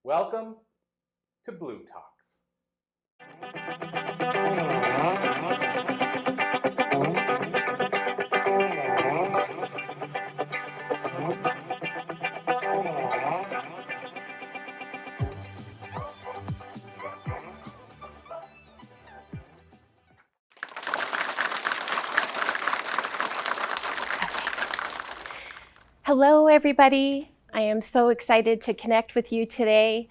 Welcome to Blue Talks. Hello, everybody. I am so excited to connect with you today.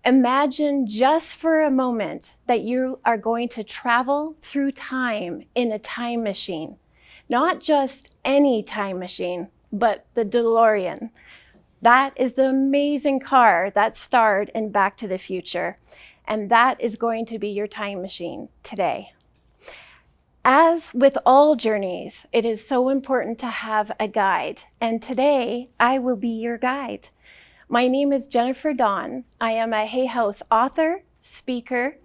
Imagine just for a moment that you are going to travel through time in a time machine. Not just any time machine, but the DeLorean. That is the amazing car that starred in Back to the Future. And that is going to be your time machine today. As with all journeys, it is so important to have a guide, and today I will be your guide. My name is Jennifer Dawn. I am a Hay House author, speaker,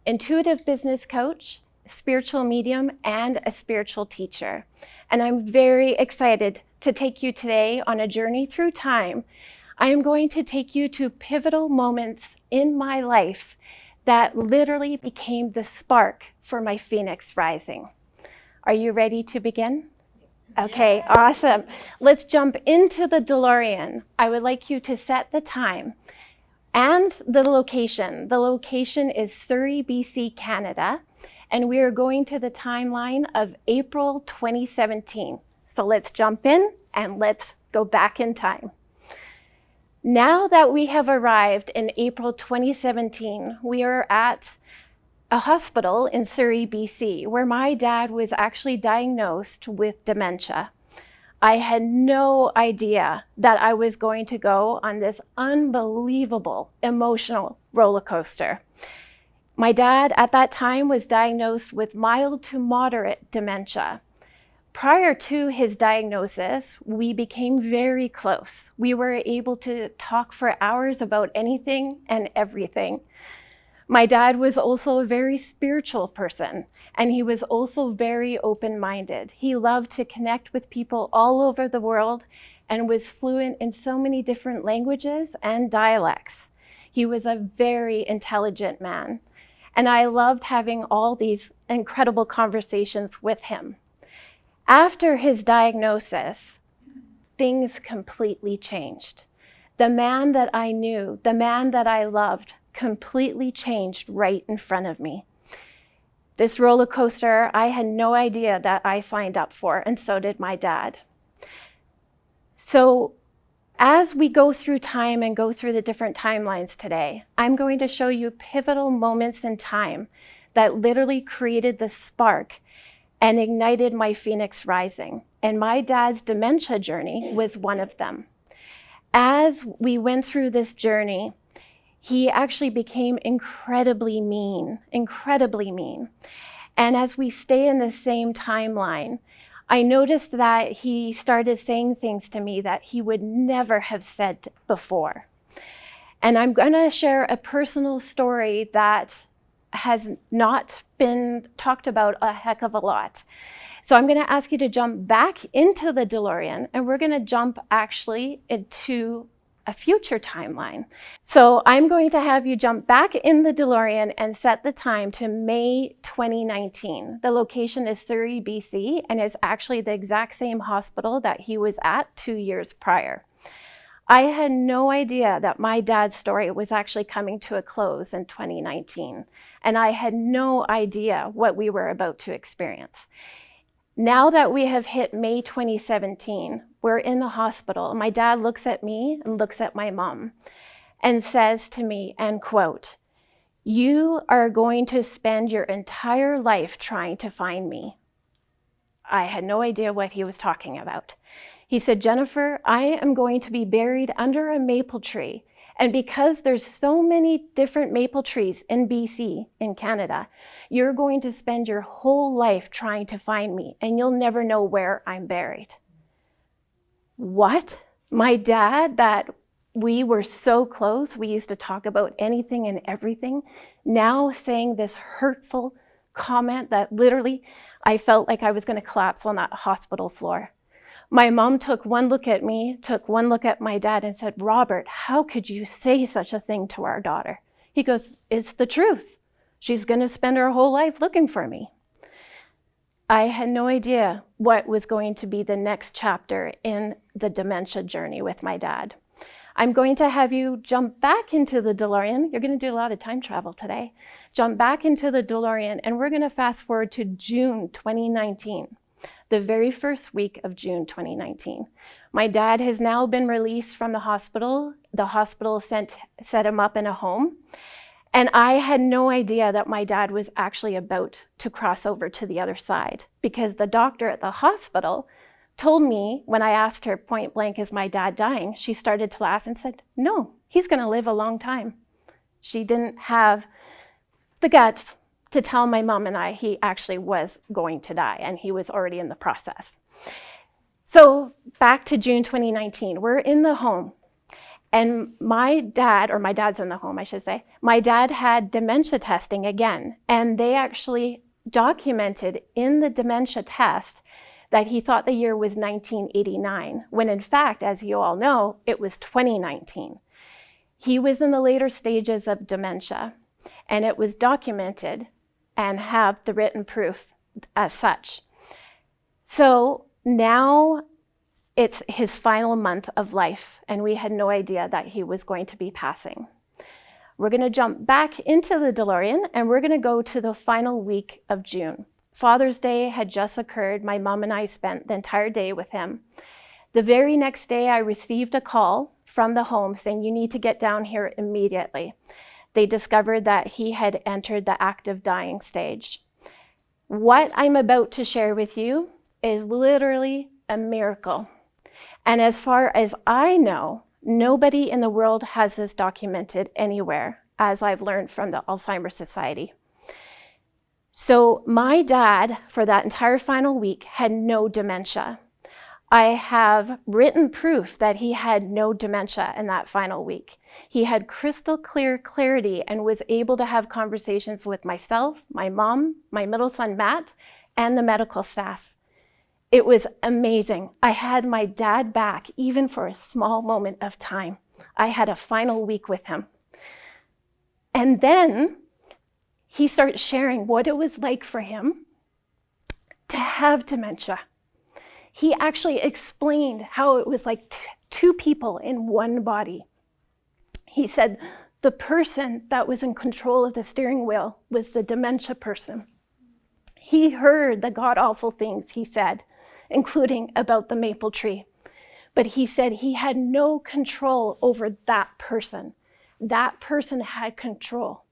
intuitive business coach, spiritual medium, and a spiritual teacher. And I'm very excited to take you today on a journey through time. I am going to take you to pivotal moments in my life that literally became the spark for my Phoenix rising. Are you ready to begin? Okay, awesome. Let's jump into the DeLorean. I would like you to set the time and the location. The location is Surrey, BC, Canada, and we are going to the timeline of April 2017. So let's jump in and let's go back in time. Now that we have arrived in April 2017, we are at a hospital in Surrey, BC, where my dad was actually diagnosed with dementia. I had no idea that I was going to go on this unbelievable emotional roller coaster. My dad at that time was diagnosed with mild to moderate dementia. Prior to his diagnosis, we became very close. We were able to talk for hours about anything and everything. My dad was also a very spiritual person, and he was also very open-minded. He loved to connect with people all over the world and was fluent in so many different languages and dialects. He was a very intelligent man, and I loved having all these incredible conversations with him. After his diagnosis, things completely changed. The man that I knew, the man that I loved, completely changed right in front of me. This roller coaster, I had no idea that I signed up for, and so did my dad. So as we go through time and go through the different timelines today, I'm going to show you pivotal moments in time that literally created the spark and ignited my Phoenix rising. And my dad's dementia journey was one of them. As we went through this journey, he actually became incredibly mean. And as we stay in the same timeline, I noticed that he started saying things to me that he would never have said before. And I'm gonna share a personal story that has not been talked about a heck of a lot. So I'm gonna ask you to jump back into the DeLorean, and we're gonna jump actually into a future timeline. So I'm going to have you jump back in the DeLorean and set the time to May 2019. The location is Surrey, BC, and is actually the exact same hospital that he was at 2 years prior. I had no idea that my dad's story was actually coming to a close in 2019, and I had no idea what we were about to experience. Now that we have hit May 2017, we're in the hospital. My dad looks at me and looks at my mom and says to me, and quote, "You are going to spend your entire life trying to find me." I had no idea what he was talking about. He said, "Jennifer, I am going to be buried under a maple tree. And because there's so many different maple trees in BC, in Canada, you're going to spend your whole life trying to find me, and you'll never know where I'm buried." What? My dad, that we were so close, we used to talk about anything and everything, now saying this hurtful comment that literally I felt like I was going to collapse on that hospital floor. My mom took one look at me, took one look at my dad and said, "Robert, how could you say such a thing to our daughter?" He goes, "It's the truth. She's going to spend her whole life looking for me." I had no idea what was going to be the next chapter in the dementia journey with my dad. I'm going to have you jump back into the DeLorean. You're going to do a lot of time travel today. Jump back into the DeLorean, and we're going to fast forward to June 2019, the very first week of June 2019. My dad has now been released from the hospital. The hospital set him up in a home. And I had no idea that my dad was actually about to cross over to the other side, because the doctor at the hospital told me, when I asked her point blank, "Is my dad dying?" she started to laugh and said, "No, he's going to live a long time." She didn't have the guts to tell my mom and I he actually was going to die, and he was already in the process. So back to June 2019, we're in the home. And my dad's in the home, I should say. My dad had dementia testing again, and they actually documented in the dementia test that he thought the year was 1989, when in fact, as you all know, it was 2019. He was in the later stages of dementia, and it was documented and have the written proof as such. So now it's his final month of life, and we had no idea that he was going to be passing. We're going to jump back into the DeLorean, and we're going to go to the final week of June. Father's Day had just occurred. My mom and I spent the entire day with him. The very next day, I received a call from the home saying, "You need to get down here immediately." They discovered that he had entered the active dying stage. What I'm about to share with you is literally a miracle. And as far as I know, nobody in the world has this documented anywhere, as I've learned from the Alzheimer's Society. So my dad, for that entire final week, had no dementia. I have written proof that he had no dementia in that final week. He had crystal clear clarity and was able to have conversations with myself, my mom, my middle son, Matt, and the medical staff. It was amazing. I had my dad back, even for a small moment of time. I had a final week with him. And then he started sharing what it was like for him to have dementia. He actually explained how it was like two people in one body. He said the person that was in control of the steering wheel was the dementia person. He heard the god-awful things he said, including about the maple tree. But he said he had no control over that person. That person had control.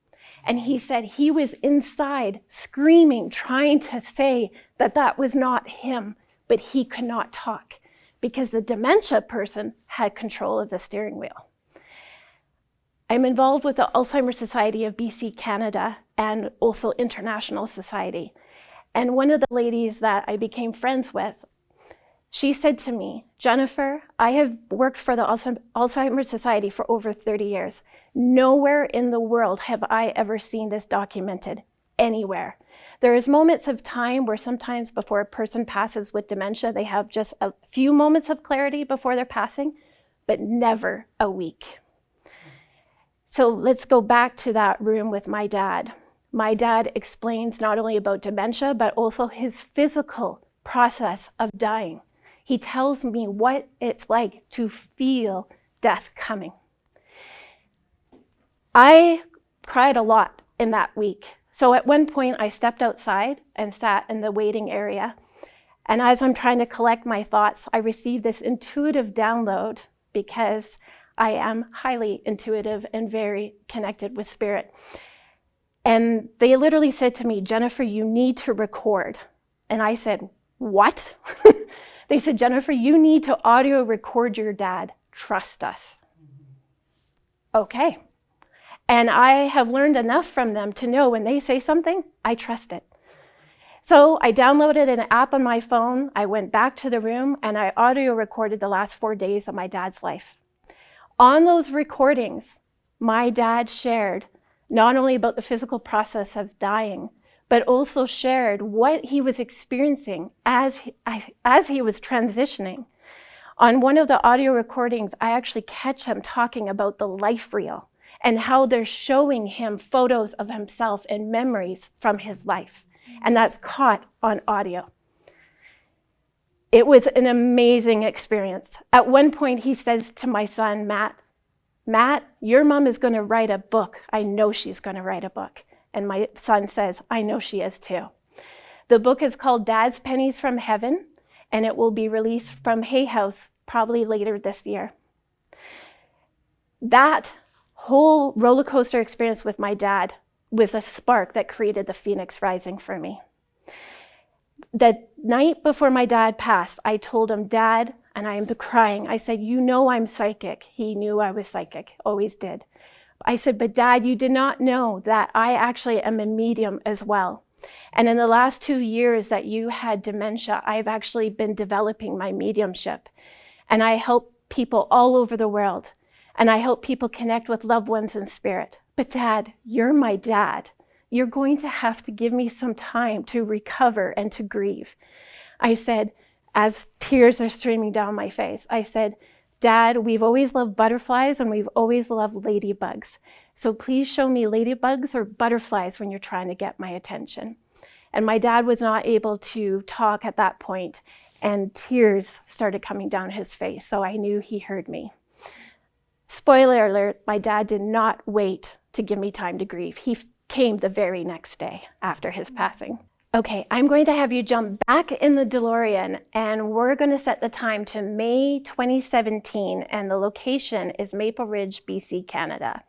And he said he was inside screaming, trying to say that that was not him, but he could not talk because the dementia person had control of the steering wheel. I'm involved with the Alzheimer's Society of BC, Canada, and also International Society. And one of the ladies that I became friends with, she said to me, "Jennifer, I have worked for the Alzheimer's Society for over 30 years. Nowhere in the world have I ever seen this documented, anywhere. There is moments of time where sometimes before a person passes with dementia, they have just a few moments of clarity before they're passing, but never a week." So let's go back to that room with my dad. My dad explains not only about dementia, but also his physical process of dying. He tells me what it's like to feel death coming. I cried a lot in that week. So at one point, I stepped outside and sat in the waiting area. And as I'm trying to collect my thoughts, I received this intuitive download because I am highly intuitive and very connected with spirit. And they literally said to me, "Jennifer, you need to record." And I said, "What?" They said, "Jennifer, you need to audio record your dad. Trust us." Okay. And I have learned enough from them to know when they say something, I trust it. So I downloaded an app on my phone. I went back to the room and I audio recorded the last 4 days of my dad's life. On those recordings, my dad shared not only about the physical process of dying, but also shared what he was experiencing as he was transitioning On one of the audio recordings, I actually catch him talking about the life reel and how they're showing him photos of himself and memories from his life. And that's caught on audio. It was an amazing experience. At one point, he says to my son, Matt, your mom is going to write a book. I know she's going to write a book. And my son says, I know she is too. The book is called Dad's Pennies from Heaven, and it will be released from Hay House probably later this year. That whole roller coaster experience with my dad was a spark that created the Phoenix Rising for me. The night before my dad passed, I told him, Dad, and I am crying, I said, you know I'm psychic. He knew I was psychic, always did. I said, but Dad, you did not know that I actually am a medium as well. And in the last 2 years that you had dementia, I've actually been developing my mediumship. And I help people all over the world. And I help people connect with loved ones in spirit. But Dad, you're my dad. You're going to have to give me some time to recover and to grieve. I said, as tears are streaming down my face, I said, Dad, we've always loved butterflies and we've always loved ladybugs. So please show me ladybugs or butterflies when you're trying to get my attention. And my dad was not able to talk at that point, and tears started coming down his face, so I knew he heard me. Spoiler alert, my dad did not wait to give me time to grieve. He came the very next day after his passing. Okay, I'm going to have you jump back in the DeLorean, and we're going to set the time to May 2017, and the location is Maple Ridge, BC, Canada.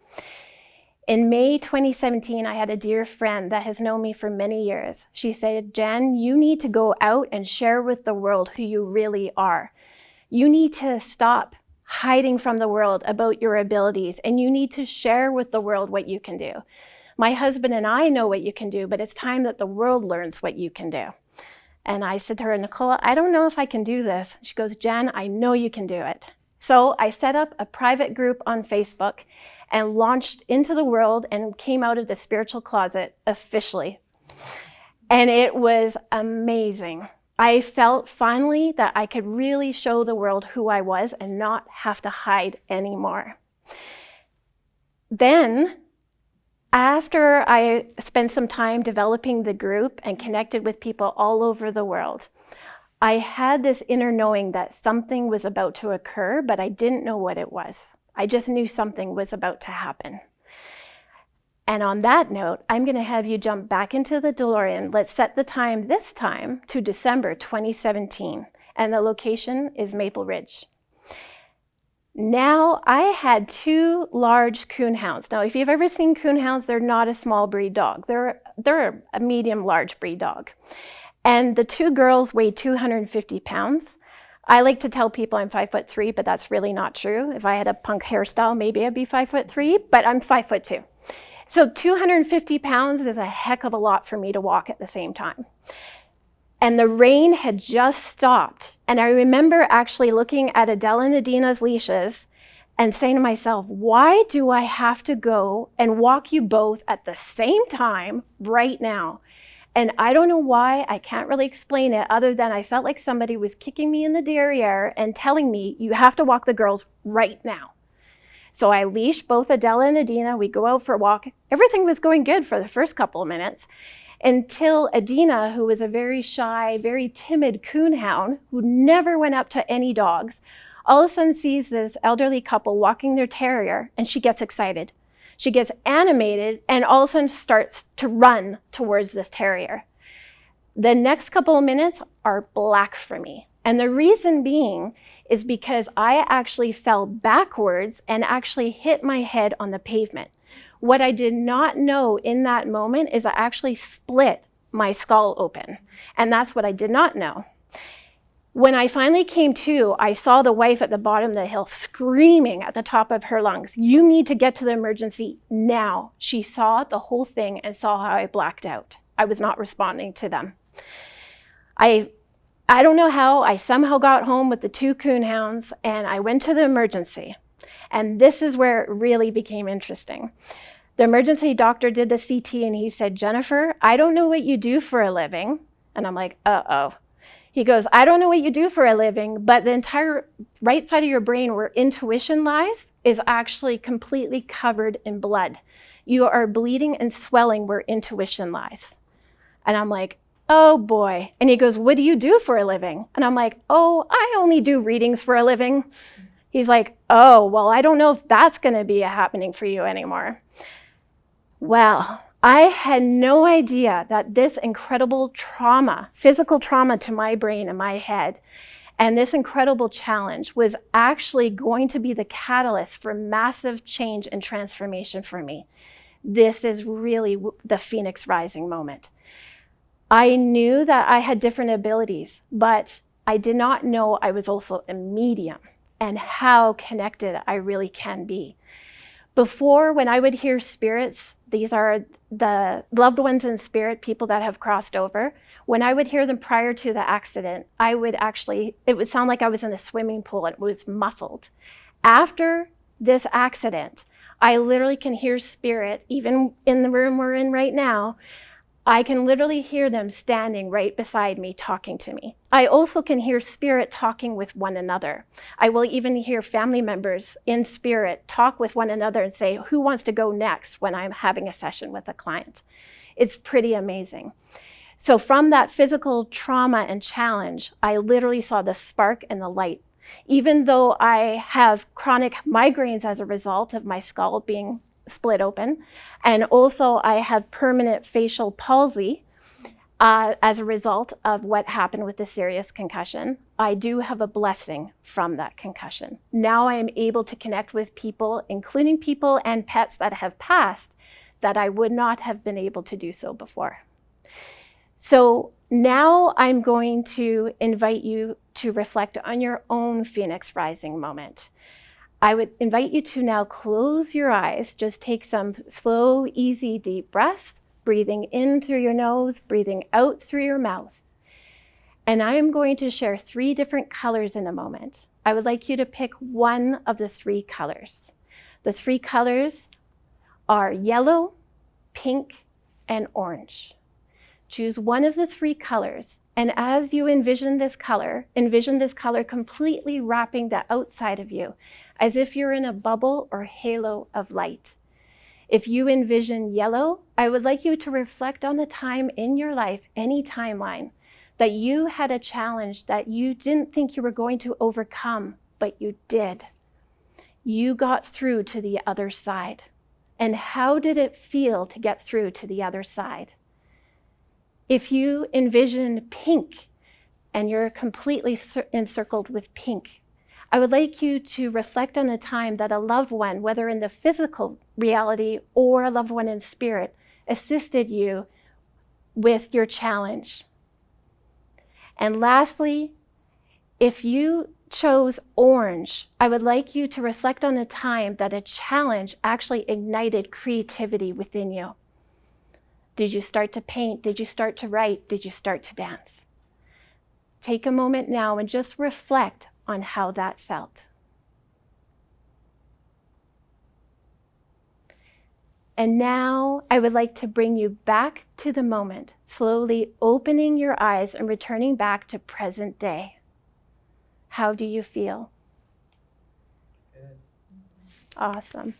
In May 2017, I had a dear friend that has known me for many years. She said, Jen, you need to go out and share with the world who you really are. You need to stop hiding from the world about your abilities, and you need to share with the world what you can do. My husband and I know what you can do, but it's time that the world learns what you can do. And I said to her, Nicola, I don't know if I can do this. She goes, Jen, I know you can do it. So I set up a private group on Facebook and launched into the world and came out of the spiritual closet officially. And it was amazing. I felt finally that I could really show the world who I was and not have to hide anymore. Then, after I spent some time developing the group and connected with people all over the world, I had this inner knowing that something was about to occur, but I didn't know what it was. I just knew something was about to happen. And on that note, I'm going to have you jump back into the DeLorean. Let's set the time this time to December 2017, and the location is Maple Ridge. Now, I had 2 large coonhounds. Now, if you've ever seen coonhounds, they're not a small breed dog. They're a medium-large breed dog. And the 2 girls weighed 250 pounds. I like to tell people I'm 5'3", but that's really not true. If I had a punk hairstyle, maybe I'd be 5'3", but I'm 5'2". So 250 pounds is a heck of a lot for me to walk at the same time. And the rain had just stopped. And I remember actually looking at Adele and Adina's leashes and saying to myself, why do I have to go and walk you both at the same time right now? And I don't know why, I can't really explain it other than I felt like somebody was kicking me in the derriere and telling me, you have to walk the girls right now. So I leashed both Adela and Adina, we go out for a walk. Everything was going good for the first couple of minutes until Adina, who was a very shy, very timid coonhound who never went up to any dogs, all of a sudden sees this elderly couple walking their terrier and she gets excited. She gets animated and all of a sudden starts to run towards this terrier. The next couple of minutes are black for me. And the reason being is because I actually fell backwards and actually hit my head on the pavement. What I did not know in that moment is I actually split my skull open. And that's what I did not know. When I finally came to, I saw the wife at the bottom of the hill screaming at the top of her lungs, you need to get to the emergency now. She saw the whole thing and saw how I blacked out. I was not responding to them. I don't know how, I somehow got home with the 2 coonhounds and I went to the emergency. And this is where it really became interesting. The emergency doctor did the CT and he said, Jennifer, I don't know what you do for a living. And I'm like, uh-oh. He goes, I don't know what you do for a living, but the entire right side of your brain where intuition lies is actually completely covered in blood. You are bleeding and swelling where intuition lies. And I'm like, oh boy. And he goes, what do you do for a living? And I'm like, oh, I only do readings for a living. He's like, oh, well, I don't know if that's going to be happening for you anymore. Well, I had no idea that this incredible trauma, physical trauma to my brain and my head, and this incredible challenge was actually going to be the catalyst for massive change and transformation for me. This is really the Phoenix Rising moment. I knew that I had different abilities, but I did not know I was also a medium and how connected I really can be. Before, when I would hear spirits, these are the loved ones in spirit, people that have crossed over. When I would hear them prior to the accident, it would sound like I was in a swimming pool and it was muffled. After this accident, I literally can hear spirit, even in the room we're in right now. I can literally hear them standing right beside me, talking to me. I also can hear spirit talking with one another. I will even hear family members in spirit talk with one another and say, who wants to go next when I'm having a session with a client? It's pretty amazing. So from that physical trauma and challenge, I literally saw the spark and the light. Even though I have chronic migraines as a result of my skull being split open. And also I have permanent facial palsy as a result of what happened with the serious concussion. I do have a blessing from that concussion. Now I am able to connect with people, including people and pets that have passed, that I would not have been able to do so before. So now I'm going to invite you to reflect on your own Phoenix Rising moment. I would invite you to now close your eyes. Just take some slow, easy, deep breaths, breathing in through your nose, breathing out through your mouth. And I am going to share 3 different colors in a moment. I would like you to pick one of the 3 colors. The 3 colors are yellow, pink, and orange. Choose one of the 3 colors. And as you envision this color completely wrapping the outside of you, as if you're in a bubble or halo of light. If you envision yellow, I would like you to reflect on a time in your life, any timeline, that you had a challenge that you didn't think you were going to overcome, but you did. You got through to the other side. And how did it feel to get through to the other side? If you envision pink and you're completely encircled with pink, I would like you to reflect on a time that a loved one, whether in the physical reality or a loved one in spirit, assisted you with your challenge. And lastly, if you chose orange, I would like you to reflect on a time that a challenge actually ignited creativity within you. Did you start to paint? Did you start to write? Did you start to dance? Take a moment now and just reflect on how that felt. And now I would like to bring you back to the moment, slowly opening your eyes and returning back to present day. How do you feel? Good. Awesome.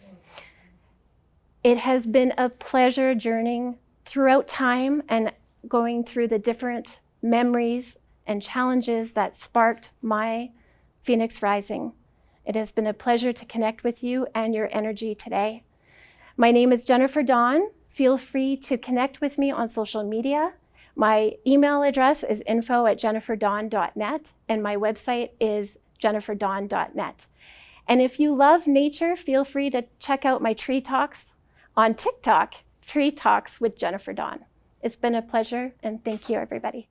It has been a pleasure journeying throughout time and going through the different memories and challenges that sparked my Phoenix Rising. It has been a pleasure to connect with you and your energy today. My name is Jennifer Dawn. Feel free to connect with me on social media. My email address is info@jenniferdawn.net and my website is jenniferdawn.net. And if you love nature, feel free to check out my tree talks on TikTok, Tree Talks with Jennifer Dawn. It's been a pleasure and thank you, everybody.